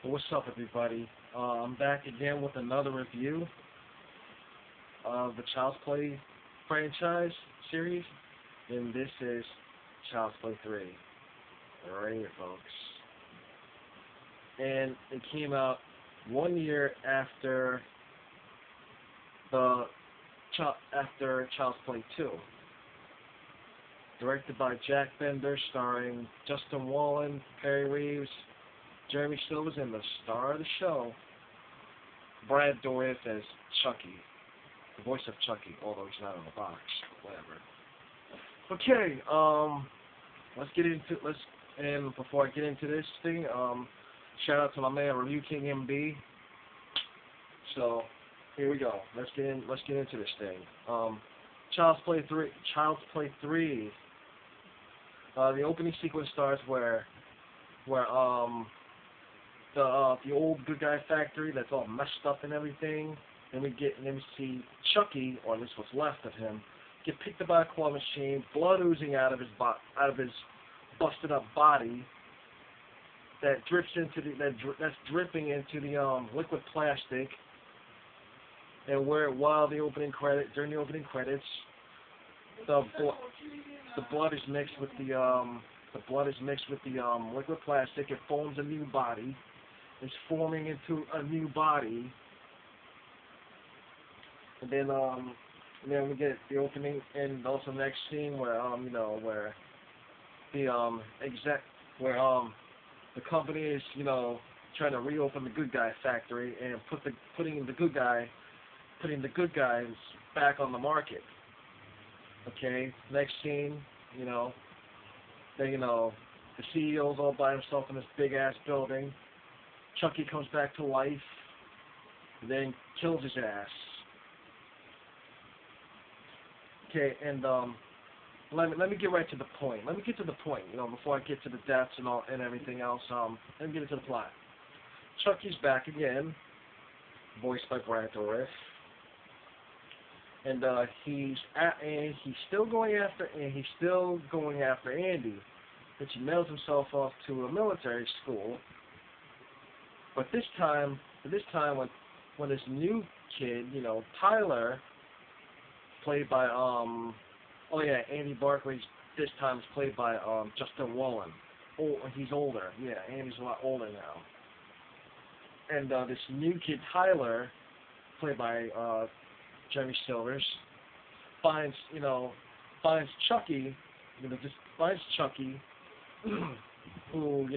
What's up, everybody? I'm back again with another review of the Child's Play franchise series, and this is Child's Play 3. Right here, folks. And it came out 1 year after Child's Play 2. Directed by Jack Bender, starring Justin Wallen, Perry Reeves, Jeremy Silvers, and the star of the show, Brad Dourif as Chucky, the voice of Chucky, although he's not in the box, whatever. Okay, and before I get into this thing, shout out to my man RKMB. So here we go. Let's get into this thing. Child's Play 3. The opening sequence starts where the old good guy factory that's all messed up and everything. And we see Chucky, or at least what's left of him, get picked up by a claw machine, blood oozing out of his busted up body. That's dripping into the liquid plastic. And during the opening credits, the blood is mixed with the liquid plastic. It forms a new body. It's forming into a new body, and then we get the opening, and also the next scene where where the company is trying to reopen the good guy factory and putting the good guys back on the market. Okay, next scene, the CEO's all by himself in this big ass building. Chucky comes back to life, then kills his ass. Okay, and let me get right to the point. Before I get to the deaths and everything else. Let me get into the plot. Chucky's back again, voiced by Brad Dourif, and he's still going after Andy, which he mails himself off to a military school. But this time when this new kid, Tyler, played by Andy Barclay, this time is played by Justin Wallen. Oh, he's older. Yeah, Andy's a lot older now. And this new kid Tyler, played by Jeremy Silvers, finds Chucky, who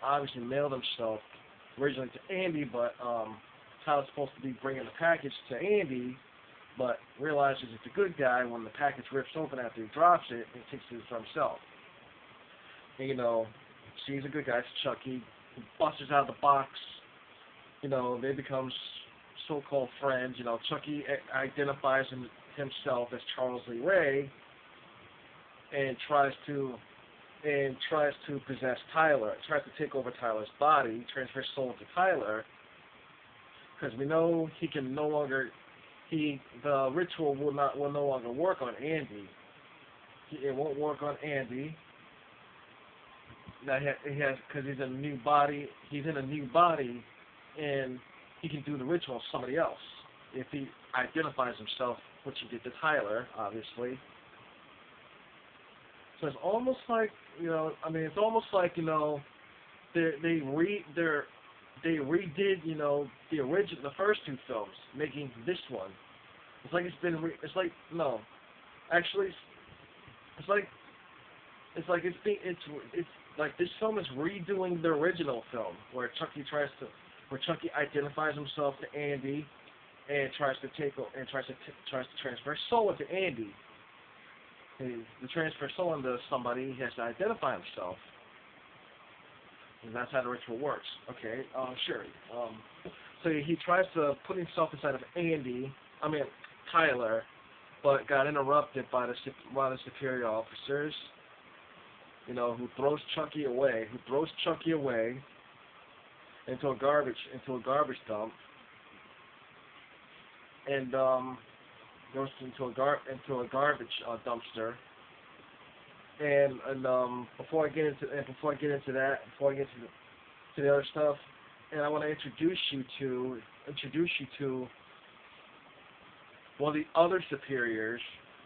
obviously mailed himself originally to Andy, but Tyler's supposed to be bringing the package to Andy, but realizes it's a good guy when the package rips open after he drops it and takes it for himself. And, sees a good guy, it's Chucky, who busts out of the box. They become so-called friends. Chucky identifies himself as Charles Lee Ray and tries to possess Tyler, tries to take over Tyler's body, transfer his soul into Tyler, because we know he can no longer, the ritual will no longer work on Andy. It won't work on Andy. Now because he's in a new body. He's in a new body, and he can do the ritual on somebody else if he identifies himself, which he did to Tyler, obviously. So it's almost like, they redid, the first two films, making this one. It's like this film is redoing the original film, where Chucky identifies himself to Andy and tries to transfer his soul into Andy. To transfer soul into somebody, he has to identify himself. And that's how the ritual works. Okay, sure. So he tries to put himself inside of Tyler, but got interrupted by the superior officers, who throws Chucky away into a garbage dump, and goes into a garbage dumpster. And before I get into the other stuff, and I want to introduce you to one of the other superiors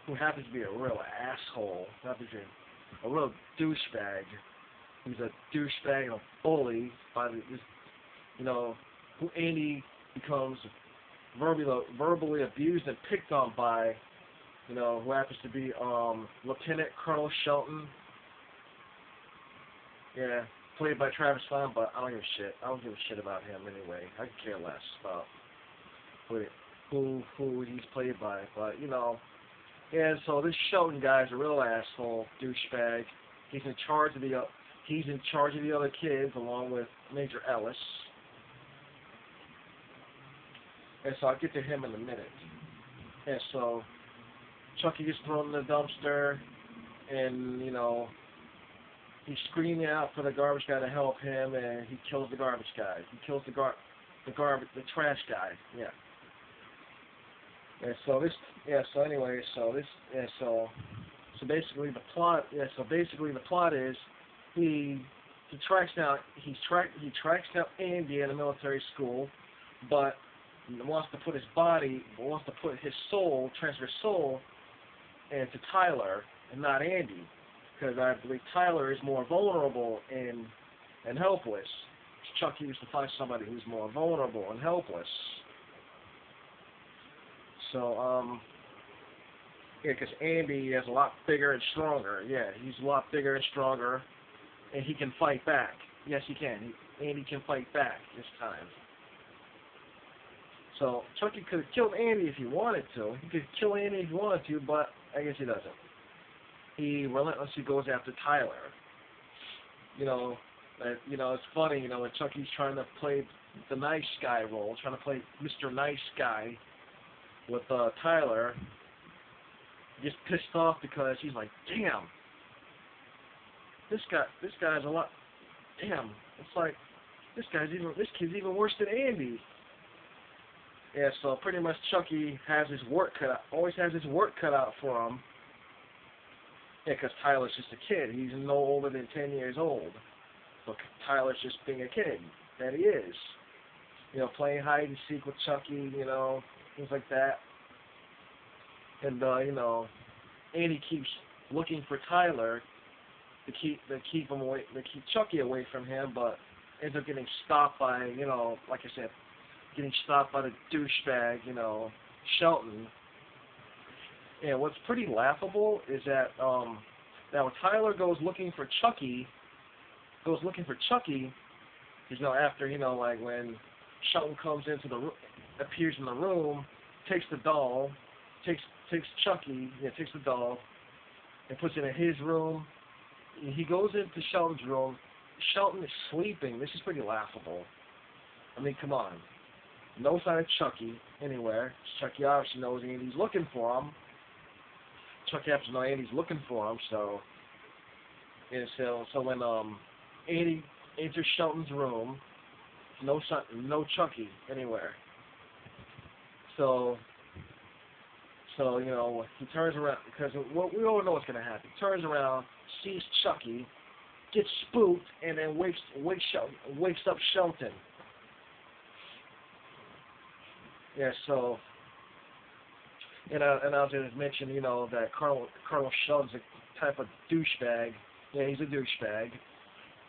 who happens to be a real asshole, happens to be a real douchebag. He's a douchebag and a bully by the, you know, who Andy becomes verbally abused and picked on by, you know, who happens to be Lieutenant Colonel Shelton. Yeah, played by Travis Fine, but I don't give a shit. I don't give a shit about him anyway. I could care less about who he's played by. But, you know, yeah, so this Shelton guy's a real asshole, douchebag. He's in charge of the other kids along with Major Ellis. And so I'll get to him in a minute. And so Chucky gets thrown in the dumpster, and, you know, he's screaming out for the garbage guy to help him, and he kills the garbage guy. He kills the trash guy. Yeah. And so basically the plot is he tracks down Andy in a military school, but wants to put transfer his soul into Tyler and not Andy, because I believe Tyler is more vulnerable and helpless. Chucky used to find somebody who's more vulnerable and helpless. So, yeah, because Andy is a lot bigger and stronger. Yeah, he's a lot bigger and stronger, and he can fight back. Yes, he can. Andy can fight back this time. So, Chucky could have killed Andy if he wanted to. He could kill Andy if he wanted to, but I guess he doesn't. He relentlessly goes after Tyler. You know, it's funny, you know, when Chucky's trying to play the nice guy role, trying to play Mr. Nice Guy with Tyler, gets pissed off because he's like, damn, this guy's a lot, damn, it's like, this kid's even worse than Andy. Yeah, so pretty much Chucky always has his work cut out for him. Yeah, because Tyler's just a kid. He's no older than 10 years old. So Tyler's just being a kid that he is. You know, playing hide and seek with Chucky, you know, things like that. And, you know, Andy keeps looking for Tyler to keep Chucky away from him, but ends up getting stopped by, you know, like I said, getting stopped by the douchebag, you know, Shelton. And what's pretty laughable is that now when Tyler goes looking for Chucky, you know, after, you know, like when Shelton comes appears in the room, takes the doll, takes the doll, and puts it in his room. He goes into Shelton's room. Shelton is sleeping. This is pretty laughable. I mean, come on. No sign of Chucky anywhere. Chucky obviously knows Andy's looking for him. Chucky happens to know Andy's looking for him, so when Andy enters Shelton's room, no Chucky anywhere. So you know, he turns around because we all know what's gonna happen. He turns around, sees Chucky, gets spooked, and then wakes up Shelton. Yeah, so. And I'll just mention, you know, that Colonel Shelton's a type of douchebag. Yeah, he's a douchebag.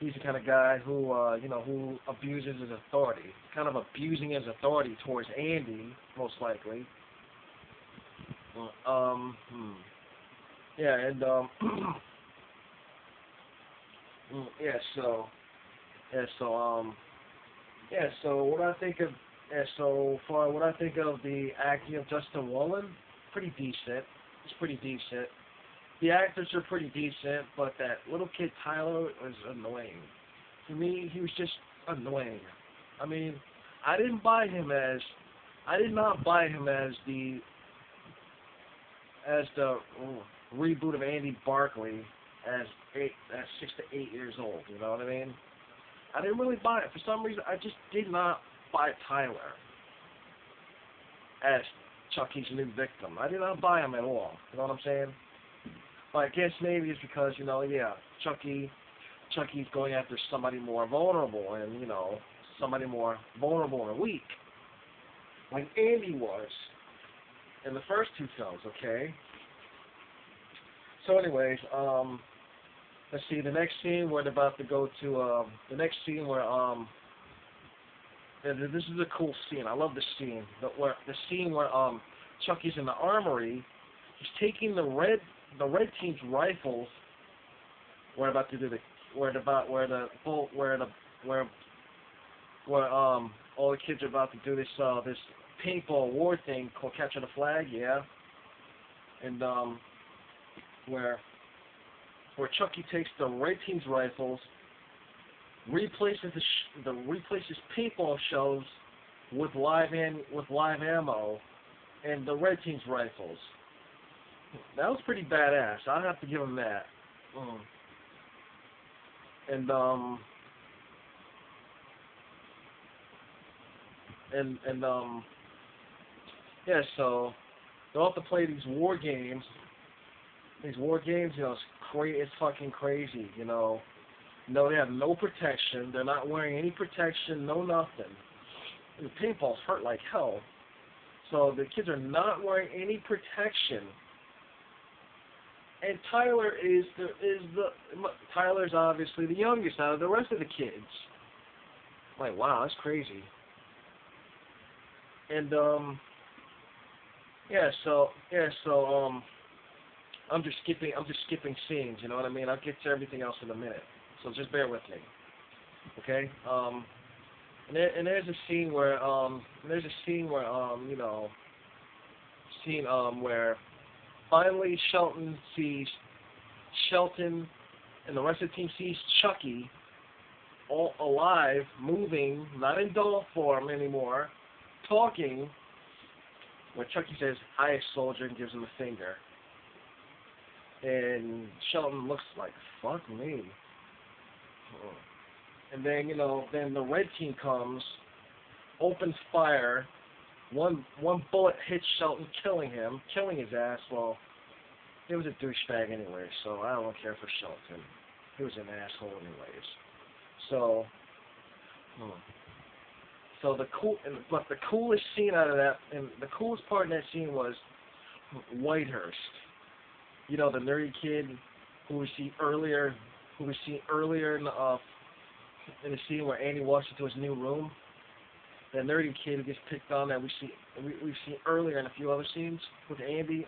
He's the kind of guy who, you know, who abuses his authority. Kind of abusing his authority towards Andy, most likely. Yeah, and, so what I think of, what I think of the acting of Justin Wallen, pretty decent. It's pretty decent. The actors are pretty decent, but that little kid Tyler was annoying. To me, he was just annoying. I mean, I did not buy him as the reboot of Andy Barkley as 6 to 8 years old. You know what I mean? I didn't really buy it. For some reason, I just did not buy Tyler as Chucky's new victim. I did not buy him at all. You know what I'm saying? But I guess maybe it's because, you know, yeah, Chucky's going after somebody more vulnerable, and, you know, somebody more vulnerable and weak, like Andy was in the first two films. Okay. So, anyways, let's see. The next scene we're about to go to. The next scene where this is a cool scene. I love this scene. The scene where Chucky's in the armory. He's taking the red team's rifles. We're about to do where all the kids are about to do this paintball war thing called Capture the Flag, yeah. And where Chucky takes the red team's rifles, replaces paintball shells with live ammo, and the red team's rifles. That was pretty badass. I'll have to give him that. And yeah, so they'll have to play these war games. These war games, you know, it's fucking crazy, you know. No, they have no protection. They're not wearing any protection, no nothing. And the paintballs hurt like hell. So the kids are not wearing any protection. And Tyler's obviously the youngest out of the rest of the kids. Like, wow, that's crazy. And I'm just skipping scenes, you know what I mean? I'll get to everything else in a minute. So just bear with me. Okay? And there's a scene where where finally Shelton and the rest of the team sees Chucky all alive, moving, not in doll form anymore, talking, where Chucky says, "Hi, soldier," and gives him a finger. And Shelton looks like, fuck me. And then, then the red team comes, opens fire, one bullet hits Shelton, killing his ass. Well, he was a douchebag anyway, so I don't care for Shelton. He was an asshole anyways. So the coolest scene out of that, and the coolest part in that scene was Whitehurst. You know, the nerdy kid who we see earlier in the scene where Andy walks into his new room. That nerdy kid who gets picked on that we've seen earlier in a few other scenes with Andy.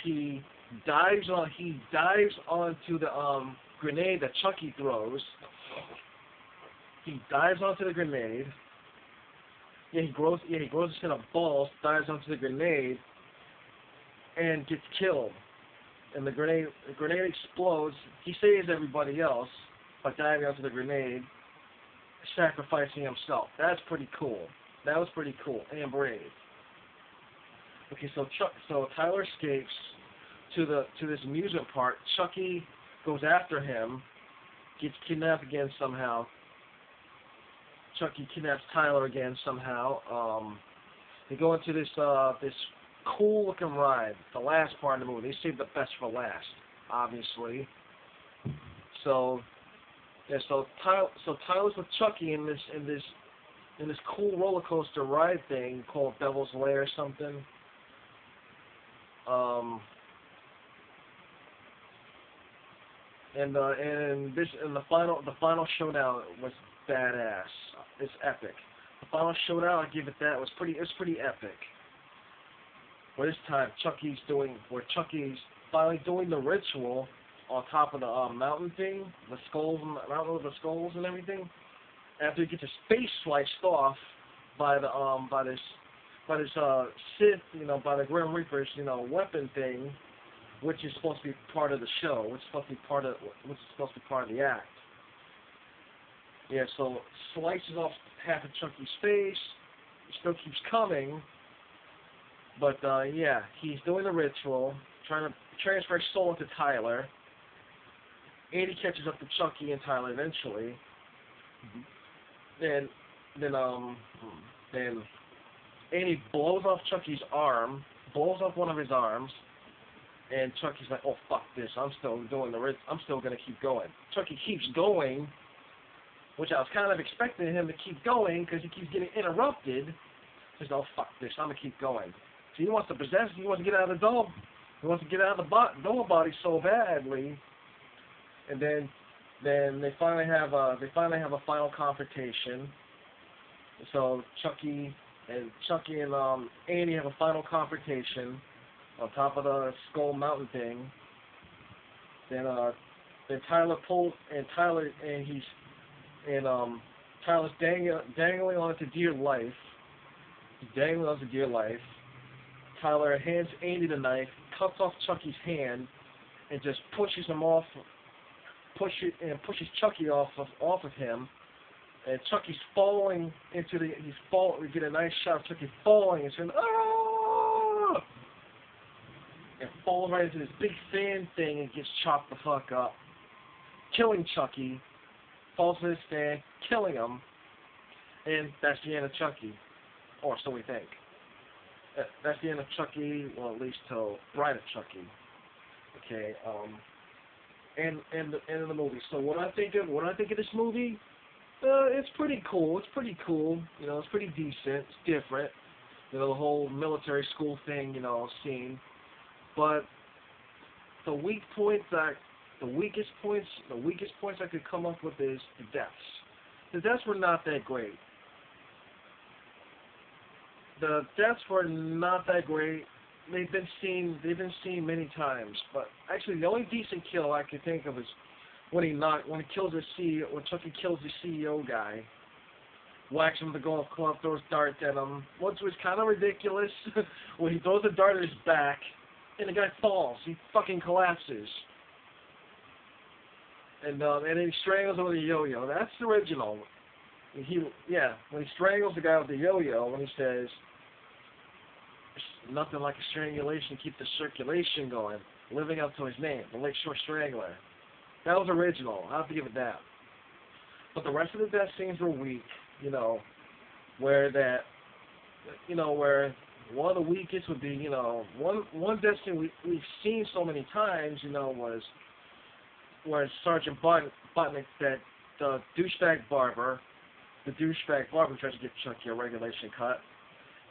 He dives onto the grenade that Chucky throws. He dives onto the grenade. He grows a set of balls, dives onto the grenade, and gets killed. And the grenade explodes. He saves everybody else by diving onto the grenade, sacrificing himself. That's pretty cool. That was pretty cool and brave. Okay, so Tyler escapes to this amusement park. Chucky goes after him, gets kidnapped again somehow. Chucky kidnaps Tyler again somehow. They go into this cool looking ride, the last part of the movie. They saved the best for last, obviously. So Tyler's with Chucky in this cool roller coaster ride thing called Devil's Lair or something. And the final showdown was badass. It's epic. The final showdown, I give it that. It's pretty epic. Where this time Chucky's finally doing the ritual on top of the mountain thing, the skulls, mountain with the skulls and everything. After he gets his face sliced off by this Sith, by the Grim Reaper's, weapon thing, which is supposed to be part of the show, which is supposed to be part of the act. Yeah, so slices off half of Chucky's face. He still keeps coming, but he's doing the ritual, trying to transfer his soul into Tyler. Andy catches up to Chucky and Tyler eventually. Then Andy blows off Chucky's arm, blows off one of his arms, And Chucky's like, oh fuck this, I'm still gonna keep going. Chucky keeps going, which I was kind of expecting him to keep going because he keeps getting interrupted. He says, oh fuck this, I'm gonna keep going. So he wants to get out of the doll. He wants to get out of the doll body so badly. And then they finally have a final confrontation. So Chucky and Andy have a final confrontation on top of the Skull Mountain thing. Then Tyler's dangling onto dear life. He's dangling onto dear life. Tyler hands Andy the knife, cuts off Chucky's hand, and just pushes Chucky off of him. And Chucky's falling into we get a nice shot of Chucky falling and saying, "Ah!" And falls right into this big fan thing and gets chopped the fuck up, killing Chucky. Falls to his fan, killing him, and that's the end of Chucky, or so we think. That's the end of Chucky, well, at least till Bride of Chucky. Okay, and the end of the movie. So what I think of this movie, it's pretty cool. It's pretty cool. You know, it's pretty decent. It's different. You know, the whole military school thing, you know, scene. But the weakest points I could come up with is the deaths. The deaths were not that great. The deaths were not that great. They've been seen many times. But actually, the only decent kill I could think of is when Chucky kills the CEO guy, whacks him with the golf club, throws darts at him. Which was kind of ridiculous when he throws a dart at his back and the guy falls. He fucking collapses. And then he strangles him with a yo-yo. That's original. When he strangles the guy with the yo-yo, when he says, nothing like a strangulation to keep the circulation going, living up to his name, the Lakeshore Strangler. That was original. I have to give it that. But the rest of the death scenes were weak, you know, where one of the weakest would be, you know, one death scene we've seen so many times, you know, was where Sergeant Butnick, that the douchebag barber tries to get Chucky a regulation cut,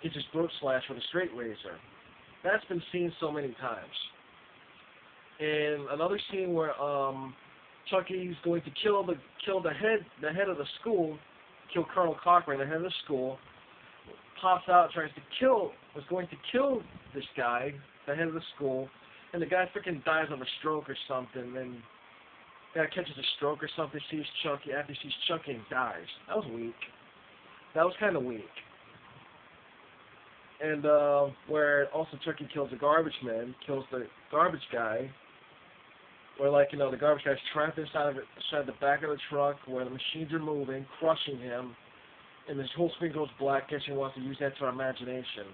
gets his throat slashed with a straight razor. That's been seen so many times. And another scene where Chucky's going to kill the head of the school, kill Colonel Cochran, the head of the school, pops out, was going to kill this guy, the head of the school, and the guy freaking dies of a stroke or something, and the guy catches a stroke or something, sees Chucky and dies. That was weak. That was kind of weak. And where also Chucky kills the garbage man, kills the garbage guy, where, like, you know, the garbage guy's trapped inside the back of the truck, where the machines are moving, crushing him, and this whole screen goes black, guess he wants to use that to our imagination.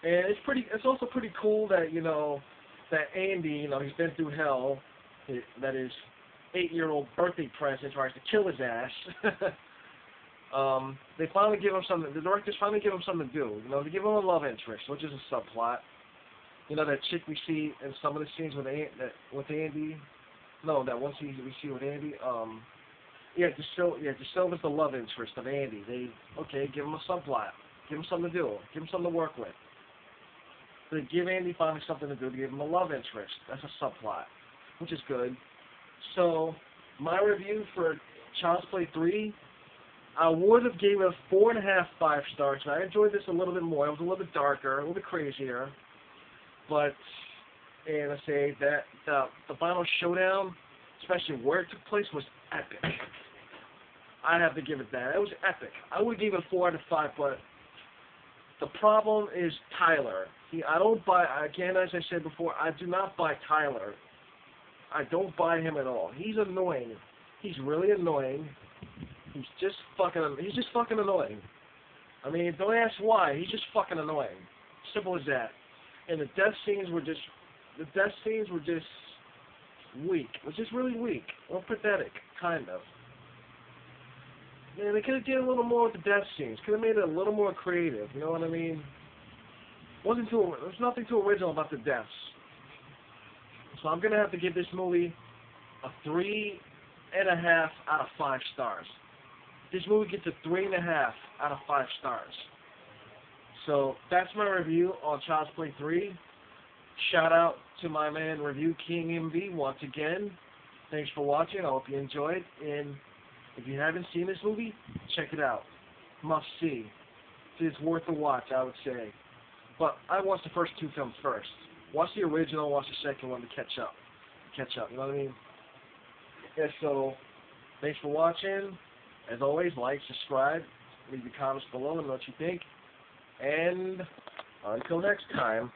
And it's also pretty cool that, you know, that Andy, you know, he's been through hell, that his 8-year-old birthday present tries to kill his ass. They finally give him something, the directors finally give him something to do, you know, they give him a love interest, which is a subplot. You know, that chick we see in some of the scenes with Andy, no, that one scene we see with Andy, DeSilva's the love interest of Andy. Give him a subplot, give him something to do, give him something to work with. They give Andy finally something to do, to give him a love interest. That's a subplot, which is good. So, my review for Child's Play 3, I would have gave it a 4.5 5 stars. I enjoyed this a little bit more. It was a little bit darker, a little bit crazier. But, and I say that the final showdown, especially where it took place, was epic. I have to give it that. It was epic. I would give it a 4 out of 5, but the problem is Tyler. I don't buy, again, as I said before, I do not buy Tyler. I don't buy him at all. He's annoying. He's really annoying. He's just fucking annoying. I mean, don't ask why. He's just fucking annoying. Simple as that. And the death scenes were just weak. It was just really weak. Or pathetic, kind of. Man, they could have did a little more with the death scenes. Could have made it a little more creative. You know what I mean? There's nothing too original about the deaths. So I'm gonna have to give this movie a 3.5 out of 5 stars. This movie gets a 3.5 out of 5 stars. So that's my review on Child's Play 3. Shout out to my man Review King MB once again. Thanks for watching. I hope you enjoyed. And if you haven't seen this movie, check it out. Must see. It's worth a watch, I would say. But I watched the first 2 films first. Watch the original, watch the second one to catch up. You know what I mean? Yeah, so thanks for watching. As always, like, subscribe, leave your comments below and what you think. And until next time.